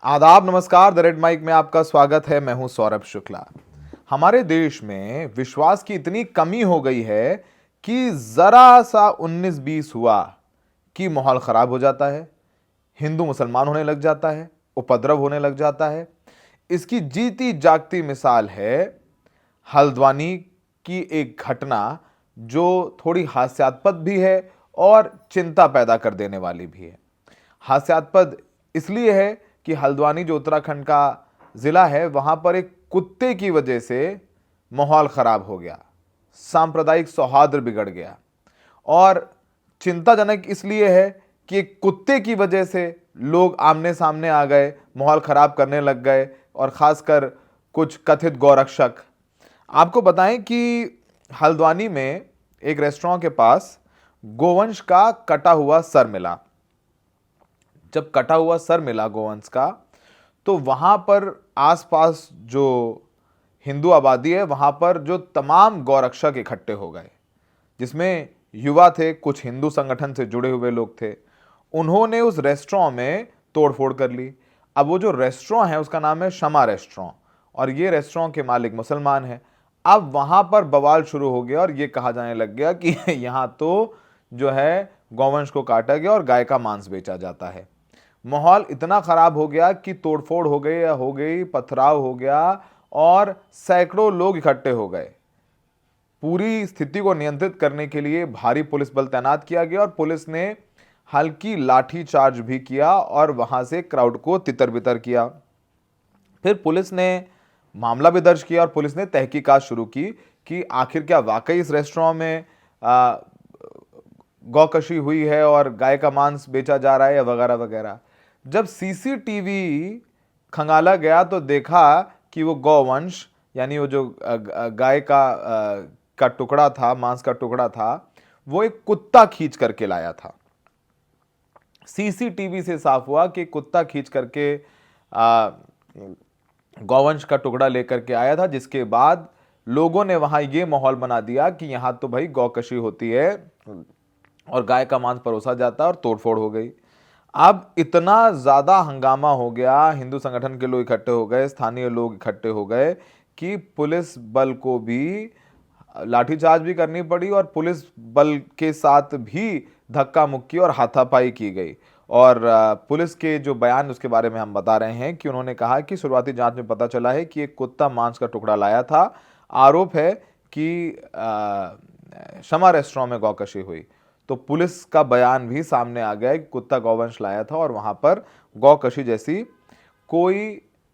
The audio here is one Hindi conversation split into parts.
आदाब, नमस्कार। द रेड माइक में आपका स्वागत है। मैं हूं सौरभ शुक्ला। हमारे देश में विश्वास की इतनी कमी हो गई है कि जरा सा 19-20 हुआ कि माहौल खराब हो जाता है, हिंदू मुसलमान होने लग जाता है, उपद्रव होने लग जाता है। इसकी जीती जागती मिसाल है हल्द्वानी की एक घटना जो थोड़ी हास्यास्पद भी है और चिंता पैदा कर देने वाली भी है। हास्यास्पद इसलिए है कि हल्द्वानी जो उत्तराखंड का जिला है, वहां पर एक कुत्ते की वजह से माहौल खराब हो गया, सांप्रदायिक सौहार्द बिगड़ गया। और चिंताजनक इसलिए है कि एक कुत्ते की वजह से लोग आमने सामने आ गए, माहौल खराब करने लग गए, और खासकर कुछ कथित गौरक्षक। आपको बताएं कि हल्द्वानी में एक रेस्टोरेंट के पास गोवंश का कटा हुआ सर मिला। जब कटा हुआ सर मिला गोवंश का, तो वहां पर आसपास जो हिंदू आबादी है, वहां पर जो तमाम गौरक्षक इकट्ठे हो गए, जिसमें युवा थे, कुछ हिंदू संगठन से जुड़े हुए लोग थे। उन्होंने उस रेस्टोरेंट में तोड़फोड़ कर ली। अब वो जो रेस्टोरेंट है उसका नाम है शमा रेस्टोरेंट, और ये रेस्टोरेंट के मालिक मुसलमान हैं। अब वहां पर बवाल शुरू हो गया और ये कहा जाने लग गया कि यहां तो जो है गौवंश को काटा गया और गाय का मांस बेचा जाता है। माहौल इतना खराब हो गया कि तोड़फोड़ हो गई, पथराव हो गया और सैकड़ों लोग इकट्ठे हो गए। पूरी स्थिति को नियंत्रित करने के लिए भारी पुलिस बल तैनात किया गया और पुलिस ने हल्की लाठी चार्ज भी किया और वहां से क्राउड को तितर बितर किया। फिर पुलिस ने मामला भी दर्ज किया और पुलिस ने तहकीकात शुरू की कि आखिर क्या वाकई इस रेस्टोरेंट में गौकशी हुई है और गाय का मांस बेचा जा रहा है या वगैरह वगैरह। जब सीसीटीवी खंगाला गया तो देखा कि वो गौवंश, यानी वो जो गाय का टुकड़ा था, मांस का टुकड़ा था, वो एक कुत्ता खींच करके लाया था। सीसीटीवी से साफ हुआ कि कुत्ता खींच करके गौवंश का टुकड़ा लेकर के आया था, जिसके बाद लोगों ने वहां ये माहौल बना दिया कि यहां तो भाई गौकशी होती है और गाय का मांस परोसा जाता है, और तोड़फोड़ हो गई। अब इतना ज्यादा हंगामा हो गया, हिंदू संगठन के लोग इकट्ठे हो गए, स्थानीय लोग इकट्ठे हो गए कि पुलिस बल को भी लाठीचार्ज भी करनी पड़ी और पुलिस बल के साथ भी धक्का मुक्की और हाथापाई की गई। और पुलिस के जो बयान उसके बारे में हम बता रहे हैं कि उन्होंने कहा कि शुरुआती जांच में पता चला है कि एक कुत्ता मांस का टुकड़ा लाया था। आरोप है कि शमा रेस्टोरेंट में गौकशी हुई। तो पुलिस का बयान भी सामने आ गया कि कुत्ता गौवंश लाया था और वहां पर गौकशी जैसी कोई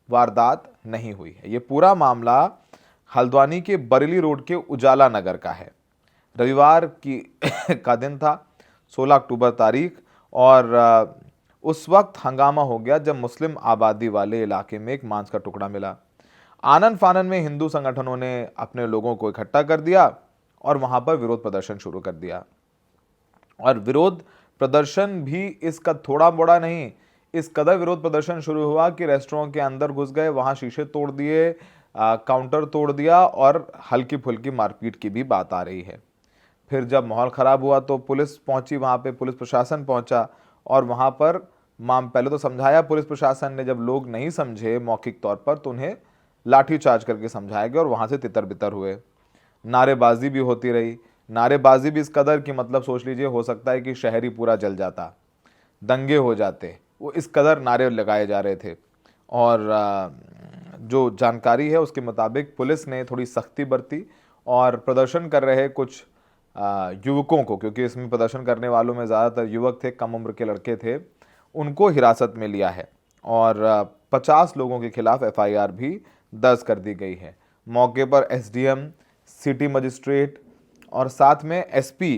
वारदात नहीं हुई है। ये पूरा मामला हल्द्वानी के बरेली रोड के उजाला नगर का है। रविवार की का दिन था, 16 अक्टूबर तारीख, और उस वक्त हंगामा हो गया जब मुस्लिम आबादी वाले इलाके में एक मांस का टुकड़ा मिला। आनन फानन में हिंदू संगठनों ने अपने लोगों को इकट्ठा कर दिया और वहां पर विरोध प्रदर्शन शुरू कर दिया। और विरोध प्रदर्शन भी इसका थोड़ा बड़ा नहीं, इस कदर विरोध प्रदर्शन शुरू हुआ कि रेस्टोरेंट के अंदर घुस गए, वहां शीशे तोड़ दिए, काउंटर तोड़ दिया, और हल्की फुल्की मारपीट की भी बात आ रही है। फिर जब माहौल खराब हुआ तो पुलिस पहुंची वहां पे, पुलिस प्रशासन पहुंचा और वहां पर पहले तो समझाया पुलिस प्रशासन ने। जब लोग नहीं समझे मौखिक तौर पर तो उन्हें लाठीचार्ज करके समझाया गया और वहां से तितर बितर हुए। नारेबाजी भी होती रही। नारेबाजी भी इस कदर की, मतलब सोच लीजिए, हो सकता है कि शहर ही पूरा जल जाता, दंगे हो जाते, वो इस कदर नारे लगाए जा रहे थे। और जो जानकारी है उसके मुताबिक पुलिस ने थोड़ी सख्ती बरती और प्रदर्शन कर रहे कुछ युवकों को, क्योंकि इसमें प्रदर्शन करने वालों में ज़्यादातर युवक थे, कम उम्र के लड़के थे, उनको हिरासत में लिया है और 50 लोगों के खिलाफ एफआईआर भी दर्ज कर दी गई है। मौके पर एसडीएम, सिटी मजिस्ट्रेट और साथ में एसपी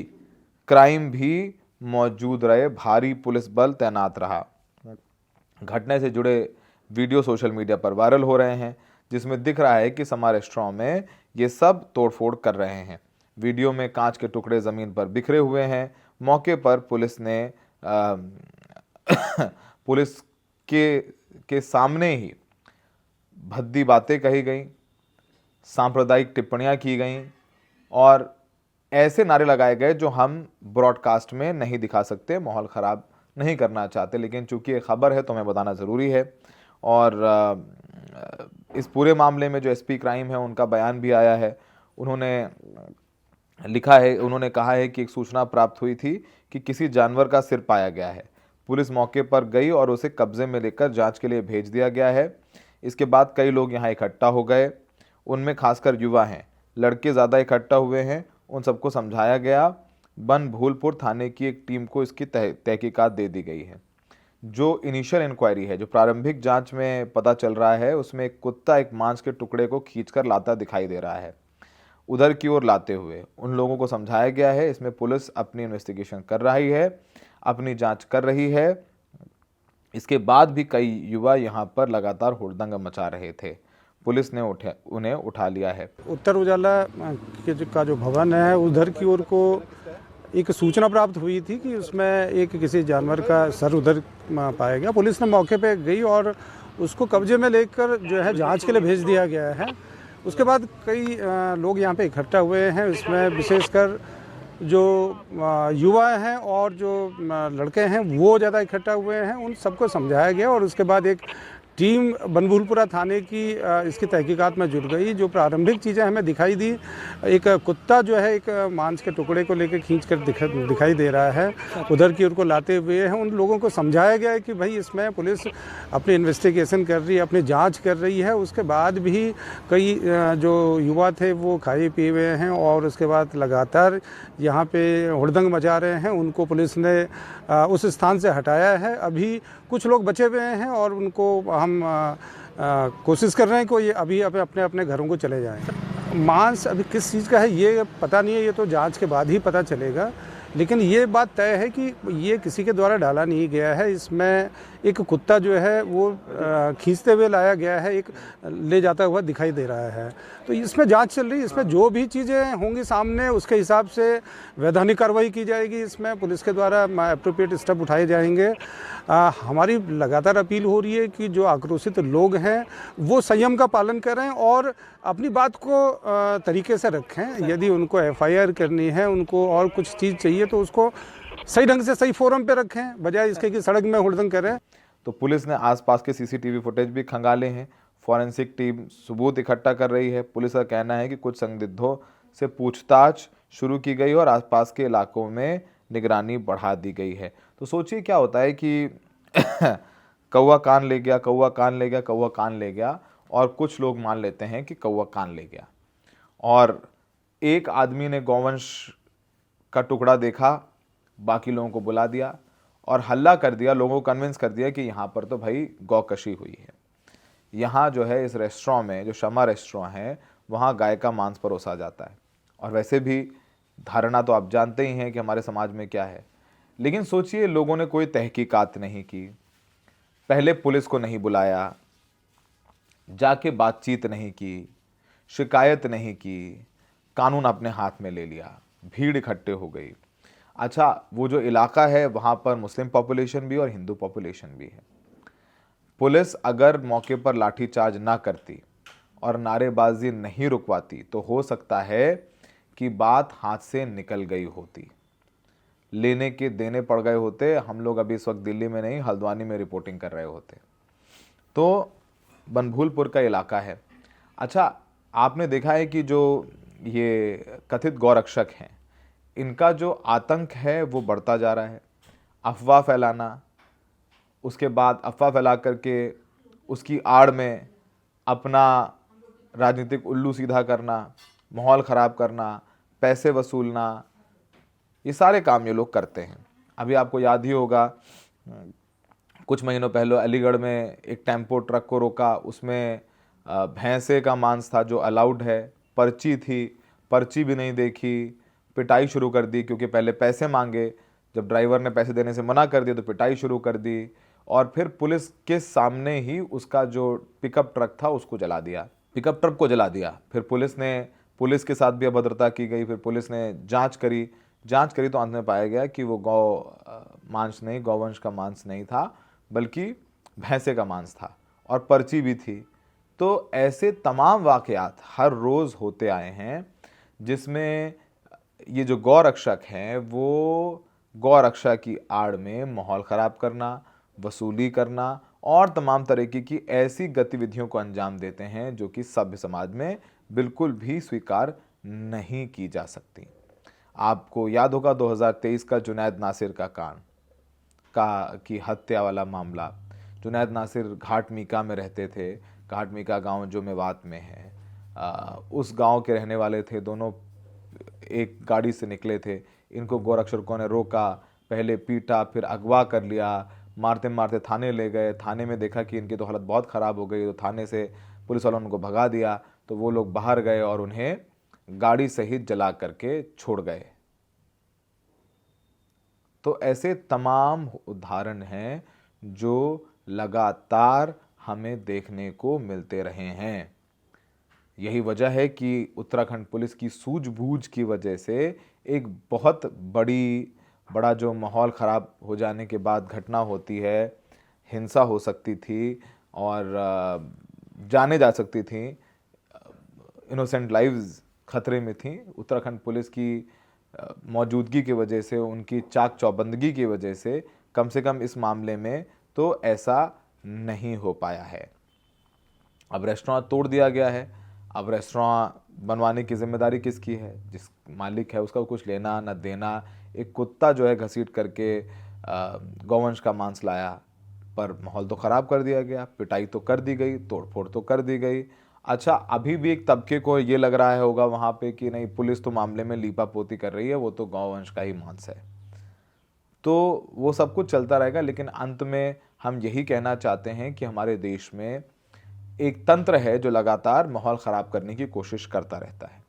क्राइम भी मौजूद रहे। भारी पुलिस बल तैनात रहा। घटना से जुड़े वीडियो सोशल मीडिया पर वायरल हो रहे हैं, जिसमें दिख रहा है कि समा रेस्टोरेंट में ये सब तोड़फोड़ कर रहे हैं। वीडियो में कांच के टुकड़े जमीन पर बिखरे हुए हैं। मौके पर पुलिस ने पुलिस के सामने ही भद्दी बातें कही गई, सांप्रदायिक टिप्पणियां की गईं और ऐसे नारे लगाए गए जो हम ब्रॉडकास्ट में नहीं दिखा सकते, माहौल ख़राब नहीं करना चाहते, लेकिन चूंकि ये खबर है तो हमें बताना ज़रूरी है। और इस पूरे मामले में जो एसपी क्राइम है उनका बयान भी आया है। उन्होंने लिखा है, उन्होंने कहा है कि एक सूचना प्राप्त हुई थी कि किसी जानवर का सिर पाया गया है। पुलिस मौके पर गई और उसे कब्जे में लेकर जांच के लिए भेज दिया गया है। इसके बाद कई लोग यहां इकट्ठा हो गए, उनमें खासकर युवा हैं, लड़के ज़्यादा इकट्ठा हुए हैं। उन सबको समझाया गया। बनभूलपुर थाने की एक टीम को इसकी तहकीकात दे दी गई है। जो इनिशियल इंक्वायरी है, जो प्रारंभिक जांच में पता चल रहा है, उसमें एक कुत्ता एक मांस के टुकड़े को खींचकर लाता दिखाई दे रहा है। उधर की ओर लाते हुए उन लोगों को समझाया गया है। इसमें पुलिस अपनी इन्वेस्टिगेशन कर रही है, अपनी जांच कर रही है। इसके बाद भी कई युवा यहां पर लगातार हुड़दंग मचा रहे थे। पुलिस ने उन्हें उठा लिया है। उत्तर उजाला का जो भवन है, उधर की ओर को एक सूचना प्राप्त हुई थी कि उसमें एक किसी जानवर का सर उधर पाया गया। पुलिस ने मौके पे गई और उसको कब्जे में लेकर जो है जांच के लिए भेज दिया गया है। उसके बाद कई लोग यहाँ पे इकट्ठा हुए हैं। इसमें विशेषकर जो युवा हैं और जो लड़के हैं वो ज़्यादा इकट्ठा हुए हैं। उन सबको समझाया गया और उसके बाद एक टीम बनभूलपुरा थाने की इसकी तहकीकात में जुड़ गई। जो प्रारंभिक चीज़ें हमें दिखाई दी, एक कुत्ता जो है एक मांस के टुकड़े को लेकर खींच कर दिखाई दे रहा है, उधर की ओर को लाते हुए हैं। उन लोगों को समझाया गया है कि भाई इसमें पुलिस अपनी इन्वेस्टिगेशन कर रही है, अपनी जांच कर रही है। उसके बाद भी कई जो युवा थे वो खाए पिए हुए हैं और उसके बाद लगातार यहाँ पे हुड़दंग मचा रहे हैं। उनको पुलिस ने उस स्थान से हटाया है। अभी कुछ लोग बचे हुए हैं और उनको हम कोशिश कर रहे हैं कि ये अभी अपने अपने घरों को चले जाएं। मांस अभी किस चीज़ का है ये पता नहीं है, ये तो जांच के बाद ही पता चलेगा। लेकिन ये बात तय है कि ये किसी के द्वारा डाला नहीं गया है। इसमें एक कुत्ता जो है वो खींचते हुए लाया गया है, एक ले जाता हुआ दिखाई दे रहा है। तो इसमें जांच चल रही है। इसमें जो भी चीज़ें होंगी सामने उसके हिसाब से वैधानिक कार्रवाई की जाएगी। इसमें पुलिस के द्वारा अप्रोप्रिएट स्टेप उठाए जाएंगे। हमारी लगातार अपील हो रही है कि जो आक्रोशित लोग हैं वो संयम का पालन करें और अपनी बात को तरीके से रखें। यदि उनको एफआईआर करनी है, उनको और कुछ चीज़ चाहिए तो उसको सही ढंग से सही फोरम पे रखें, बजाय इसके कि सड़क में हुड़दंग करें। तो पुलिस ने आसपास के सीसीटीवी फुटेज भी खंगाले हैं। फॉरेंसिक टीम सबूत इकट्ठा कर रही है। पुलिस का कहना है कि कुछ संदिग्धों से पूछताछ शुरू की गई और आसपास के इलाकों में निगरानी बढ़ा दी गई है। तो सोचिए क्या होता है कि कौवा कान ले गया, कौवा कान ले गया, कौवा कान ले गया, और कुछ लोग मान लेते हैं कि कौवा कान ले गया। और एक आदमी ने गौवंश का टुकड़ा देखा, बाकी लोगों को बुला दिया और हल्ला कर दिया, लोगों को कन्विंस कर दिया कि यहाँ पर तो भाई गौकशी हुई है। यहाँ जो है इस रेस्टोरेंट में, जो शमा रेस्टोरेंट है, वहाँ गाय का मांस परोसा जाता है। और वैसे भी धारणा तो आप जानते ही हैं कि हमारे समाज में क्या है। लेकिन सोचिए, लोगों ने कोई तहकीकात नहीं की, पहले पुलिस को नहीं बुलाया, जाके बातचीत नहीं की, शिकायत नहीं की, कानून अपने हाथ में ले लिया, भीड़ इकट्ठे हो गई। अच्छा, वो जो इलाका है वहाँ पर मुस्लिम पॉपुलेशन भी और हिंदू पॉपुलेशन भी है। पुलिस अगर मौके पर लाठीचार्ज ना करती और नारेबाजी नहीं रुकवाती तो हो सकता है कि बात हाथ से निकल गई होती, लेने के देने पड़ गए होते। हम लोग अभी इस वक्त दिल्ली में नहीं, हल्द्वानी में रिपोर्टिंग कर रहे होते। तो बनभूलपुर का इलाका है। अच्छा, आपने देखा है कि जो ये कथित गौरक्षक हैं, इनका जो आतंक है वो बढ़ता जा रहा है। अफवाह फैलाना, उसके बाद अफवाह फैला करके उसकी आड़ में अपना राजनीतिक उल्लू सीधा करना, माहौल ख़राब करना, पैसे वसूलना, ये सारे काम ये लोग करते हैं। अभी आपको याद ही होगा, कुछ महीनों पहले अलीगढ़ में एक टेम्पो ट्रक को रोका, उसमें भैंसे का मांस था जो अलाउड है, पर्ची थी, पर्ची भी नहीं देखी, पिटाई शुरू कर दी क्योंकि पहले पैसे मांगे, जब ड्राइवर ने पैसे देने से मना कर दिया तो पिटाई शुरू कर दी और फिर पुलिस के सामने ही उसका जो पिकअप ट्रक था उसको जला दिया, पिकअप ट्रक को जला दिया। फिर पुलिस के साथ भी अभद्रता की गई। फिर पुलिस ने जांच करी तो अंत में पाया गया कि वो गौवंश का मांस नहीं था, बल्कि भैंसे का मांस था और पर्ची भी थी। तो ऐसे तमाम वाकयात हर रोज़ होते आए हैं जिसमें ये जो गौरक्षक हैं वो गौरक्षा की आड़ में माहौल ख़राब करना, वसूली करना और तमाम तरीके की ऐसी गतिविधियों को अंजाम देते हैं जो कि सभ्य समाज में बिल्कुल भी स्वीकार नहीं की जा सकती। आपको याद होगा 2023 का जुनैद नासिर का कांड की हत्या वाला मामला। जुनैद नासिर घाट मीका में रहते थे। घाट मीका गांव जो मेवात में है, उस गांव के रहने वाले थे। दोनों एक गाड़ी से निकले थे। इनको गोरक्षकों ने रोका, पहले पीटा, फिर अगवा कर लिया, मारते मारते थाने ले गए। थाने में देखा कि इनकी तो हालत बहुत ख़राब हो गई, तो थाने से पुलिस वालों ने उनको भगा दिया। तो वो लोग बाहर गए और उन्हें गाड़ी सहित जला करके छोड़ गए। तो ऐसे तमाम उदाहरण हैं जो लगातार हमें देखने को मिलते रहे हैं। यही वजह है कि उत्तराखंड पुलिस की सूझबूझ की वजह से एक बहुत बड़ा जो माहौल ख़राब हो जाने के बाद घटना होती है, हिंसा हो सकती थी और जाने जा सकती थी, इनोसेंट लाइव्स खतरे में थी। उत्तराखंड पुलिस की मौजूदगी की वजह से, उनकी चाक चौबंदगी की वजह से कम इस मामले में तो ऐसा नहीं हो पाया है। अब रेस्टोरेंट तोड़ दिया गया है। अब रेस्टोरेंट बनवाने की जिम्मेदारी किसकी है? जिस मालिक है उसका कुछ लेना न देना। एक कुत्ता जो है घसीट करके गौवंश का मांस लाया, पर माहौल तो ख़राब कर दिया गया, पिटाई तो कर दी गई, तोड़फोड़ तो कर दी गई। अच्छा, अभी भी एक तबके को ये लग रहा होगा वहाँ पे कि नहीं, पुलिस तो मामले में लीपापोती कर रही है, वो तो गौवंश का ही मांस है। तो वो सब कुछ चलता रहेगा, लेकिन अंत में हम यही कहना चाहते हैं कि हमारे देश में एक तंत्र है जो लगातार माहौल ख़राब करने की कोशिश करता रहता है,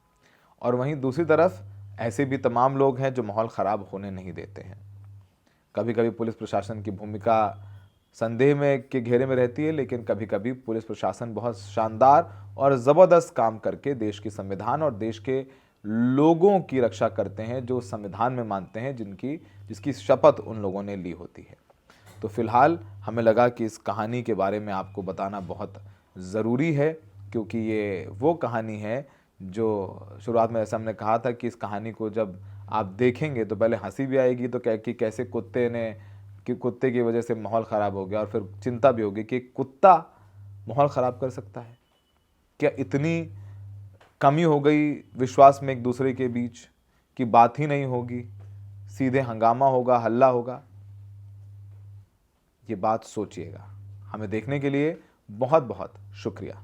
और वहीं दूसरी तरफ ऐसे भी तमाम लोग हैं जो माहौल ख़राब होने नहीं देते हैं। कभी कभी पुलिस प्रशासन की भूमिका संदेह में के घेरे में रहती है, लेकिन कभी कभी पुलिस प्रशासन बहुत शानदार और ज़बरदस्त काम करके देश के संविधान और देश के लोगों की रक्षा करते हैं, जो संविधान में मानते हैं, जिसकी शपथ उन लोगों ने ली होती है। तो फिलहाल हमें लगा कि इस कहानी के बारे में आपको बताना बहुत ज़रूरी है, क्योंकि ये वो कहानी है जो शुरुआत में ऐसा हमने कहा था कि इस कहानी को जब आप देखेंगे तो पहले हंसी भी आएगी, तो कि कैसे कुत्ते की वजह से माहौल ख़राब हो गया, और फिर चिंता भी होगी कि कुत्ता माहौल ख़राब कर सकता है क्या? इतनी कमी हो गई विश्वास में एक दूसरे के बीच कि बात ही नहीं होगी, सीधे हंगामा होगा, हल्ला होगा। ये बात सोचिएगा। हमें देखने के लिए बहुत बहुत शुक्रिया।